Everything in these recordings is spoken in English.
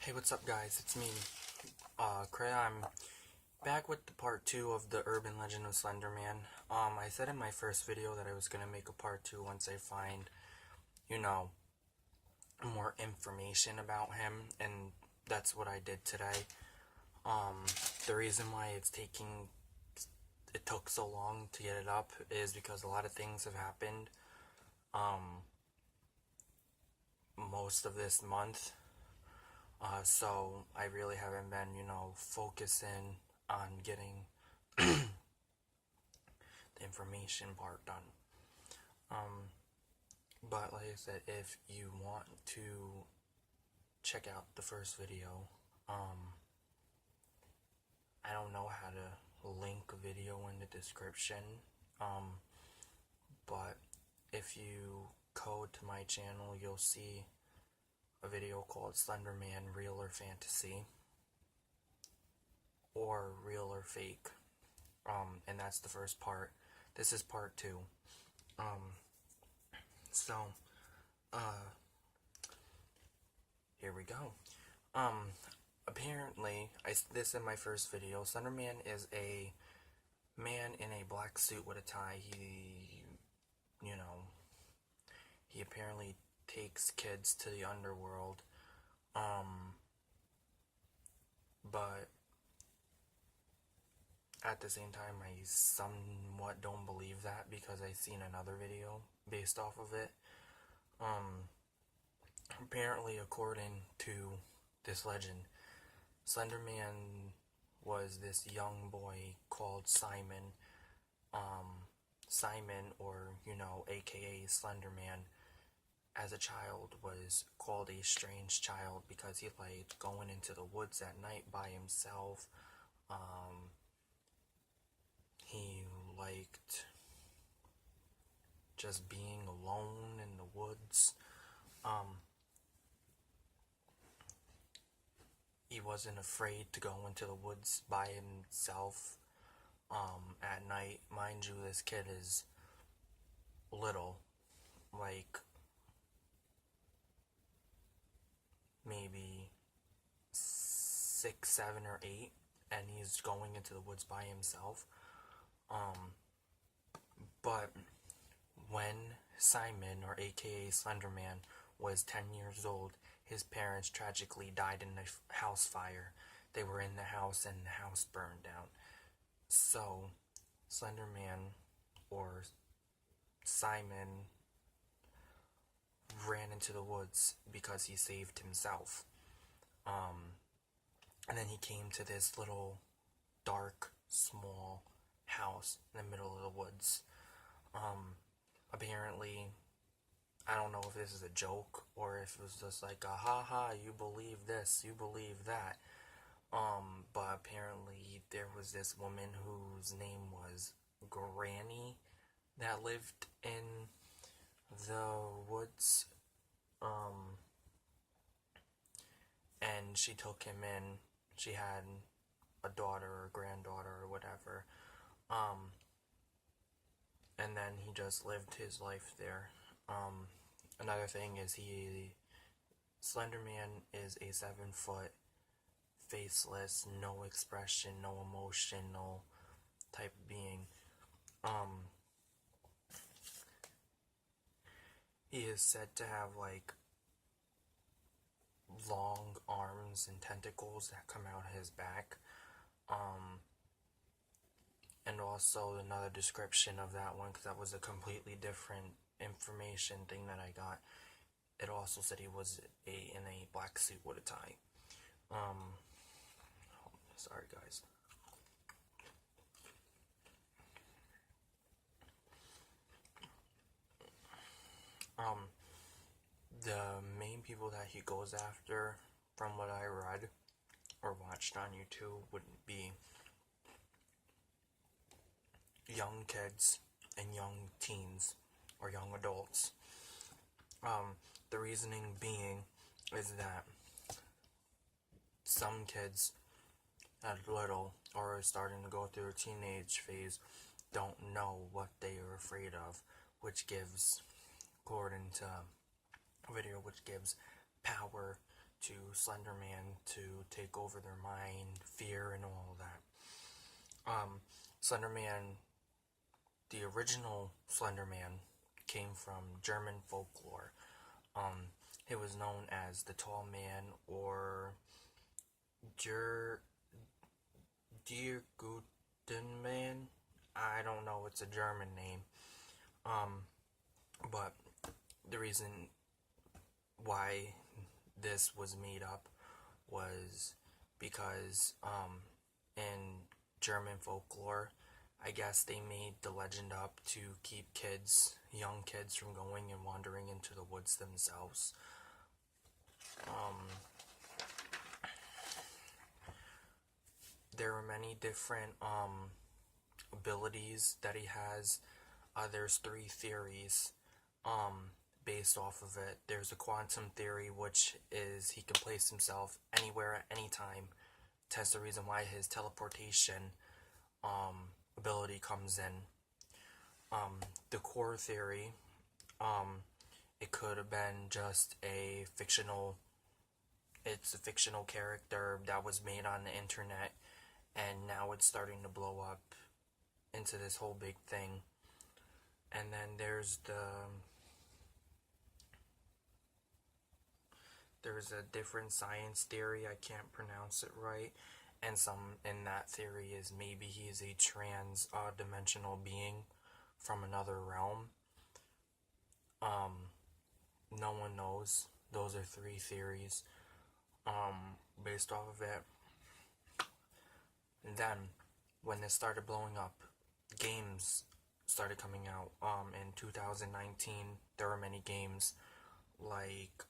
Hey, what's up guys? It's me, Cray. I'm back with the part 2 of the urban legend of Slender Man. I said in my first video that I was gonna make a part 2 once I find, more information about him, and that's what I did today. The reason why it took so long to get it up is because a lot of things have happened, most of this month. So I really haven't been, focusing on getting the information part done. But like I said, if you want to check out the first video, I don't know how to link a video in the description, but if you code to my channel, you'll see a video called Slender Man Real or Fantasy, or Real or Fake, and that's the first part. This is part 2. So here we go. Apparently, this in my first video, Slender Man is a man in a black suit with a tie. He apparently takes kids to the underworld, but at the same time I somewhat don't believe that, because I seen another video based off of it. Apparently, according to this legend, Slender Man was this young boy called Simon. Simon, or aka Slender Man, as a child was called a strange child because he liked going into the woods at night by himself. He liked just being alone in the woods. He wasn't afraid to go into the woods by himself at night. Mind you, this kid is little, like maybe 6, 7, or 8, and he's going into the woods by himself. But when Simon, or aka Slender Man, was 10 years old, his parents tragically died in a house fire. They were in the house and the house burned down. So Slender Man, or Simon, ran into the woods because he saved himself. And then he came to this little dark, small house in the middle of the woods. Apparently, I don't know if this is a joke or if it was just like a haha, you believe this, you believe that. But apparently there was this woman whose name was Granny that lived in the woods. And she took him in. She had a daughter or granddaughter or whatever. And then he just lived his life there. Another thing is Slender Man is a 7-foot, faceless, no expression, no emotional type of being. He is said to have like long arms and tentacles that come out of his back. And also another description of that one, because that was a completely different information thing that I got. It also said he was in a black suit with a tie. Sorry guys. The main people that he goes after, from what I read or watched on YouTube, would be young kids and young teens or young adults. The reasoning being is that some kids at little, or starting to go through a teenage phase, don't know what they are afraid of, which gives, according to a video, which gives power to Slender Man to take over their mind, fear, and all that. Slender Man, the original Slender Man, came from German folklore. He was known as the Tall Man or Der Guten Man. I don't know, it's a German name. But the reason why this was made up was because in German folklore, I guess they made the legend up to keep young kids from going and wandering into the woods themselves. There are many different abilities that he has. There's 3 theories based off of it. There's a quantum theory, which is he can place himself anywhere at any time. That's the reason why his teleportation ability comes in. The core theory, it could have been just it's a fictional character that was made on the internet, and now it's starting to blow up into this whole big thing. And then there's a different science theory, I can't pronounce it right, and some in that theory is maybe he is a trans-dimensional being from another realm. No one knows. Those are 3 theories based off of it. And then, when this started blowing up, games started coming out. In 2019, there were many games like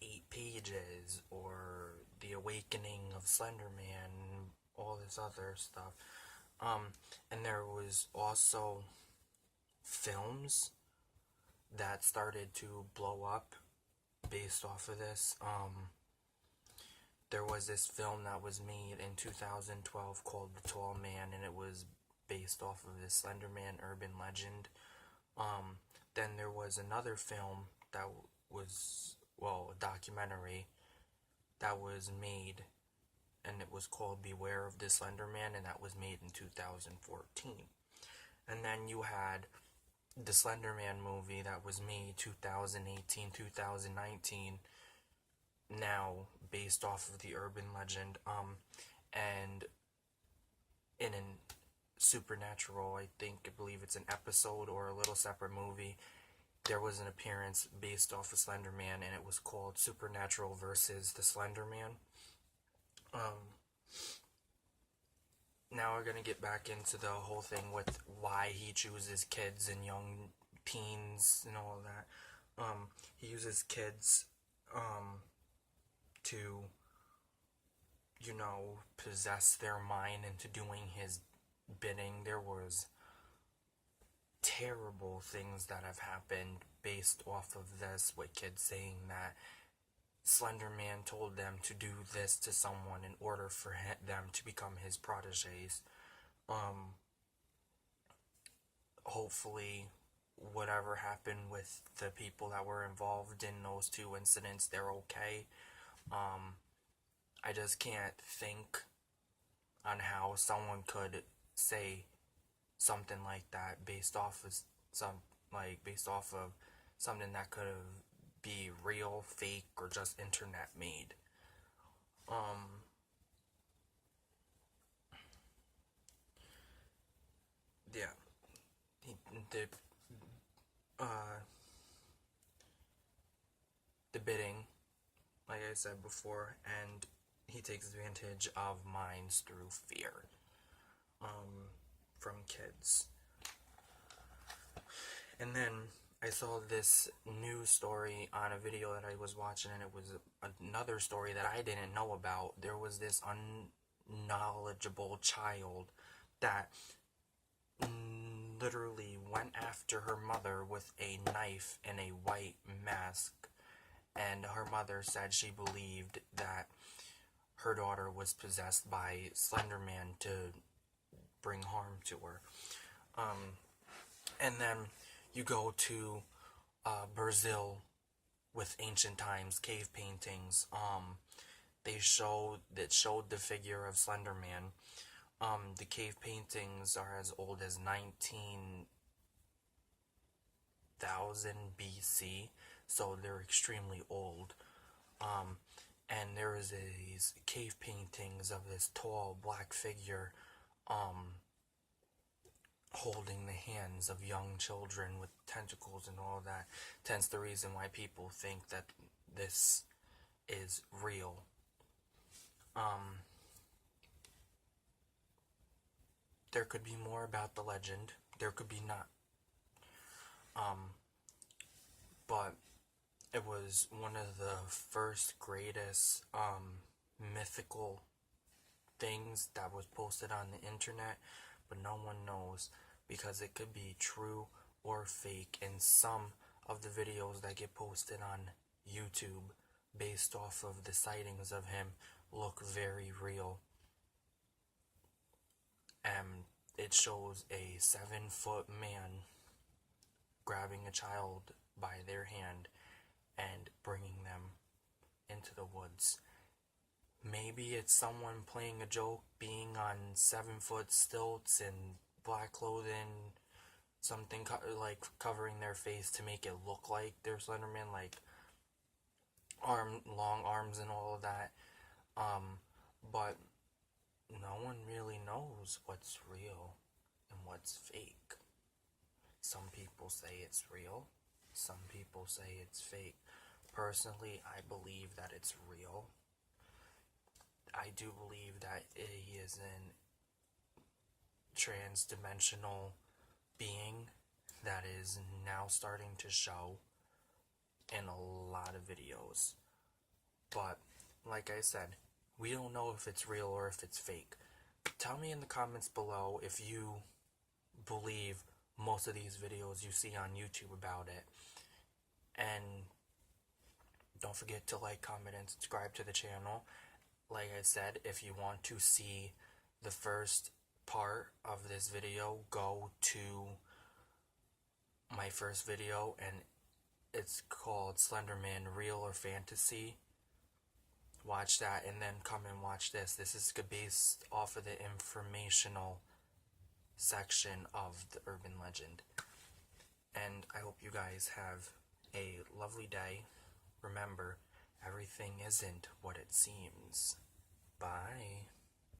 8 Pages or The Awakening of Slender Man, all this other stuff. And there was also films that started to blow up based off of this. There was this film that was made in 2012 called The Tall Man, and it was based off of this Slender Man urban legend. Then there was another film that was, a documentary that was made, and it was called Beware of the Slender Man, and that was made in 2014. And then you had the Slender Man movie that was made 2018, 2019, now based off of the urban legend, and in a Supernatural, I believe it's an episode or a little separate movie, there was an appearance based off of Slender Man, and it was called Supernatural versus the Slender Man. Now we're gonna get back into the whole thing with why he chooses kids and young teens and all of that. He uses kids to, possess their mind into doing his bidding. There was terrible things that have happened based off of this, with kids saying that Slender Man told them to do this to someone in order for them to become his protégés. Hopefully, whatever happened with the people that were involved in those 2 incidents, they're okay. I just can't think on how someone could say something like that based off of something that could be real, fake, or just internet made. Yeah. The bidding, like I said before, and he takes advantage of minds through fear from kids. And then I saw this news story on a video that I was watching, and it was another story that I didn't know about. There was this unknowledgeable child that literally went after her mother with a knife and a white mask, and her mother said she believed that her daughter was possessed by Slender Man to bring harm to her. And then You go to Brazil with ancient times cave paintings. They showed the figure of Slender Man. The cave paintings are as old as 19,000 BC, so they're extremely old. And there is these cave paintings of this tall black figure, holding the hands of young children with tentacles and all that. Hence the reason why people think that this is real. There could be more about the legend. There could be not. But it was one of the first greatest mythical things that was posted on the internet, but no one knows because it could be true or fake, and some of the videos that get posted on YouTube based off of the sightings of him look very real. And it shows a 7-foot man grabbing a child by their hand and bringing them into the woods. Maybe it's someone playing a joke, being on 7-foot stilts and black clothing, something like covering their face to make it look like they're Slender Man, like long arms and all of that. But no one really knows what's real and what's fake. Some people say it's real. Some people say it's fake. Personally, I believe that it's real. I do believe that he is an trans-dimensional being that is now starting to show in a lot of videos. But, like I said, we don't know if it's real or if it's fake. Tell me in the comments below if you believe most of these videos you see on YouTube about it. And don't forget to like, comment, and subscribe to the channel. Like I said, if you want to see the first part of this video, go to my first video, and it's called Slender Man Real or Fantasy. Watch that and then come and watch this. This is based off of the informational section of the urban legend. And I hope you guys have a lovely day. Remember, everything isn't what it seems. Bye.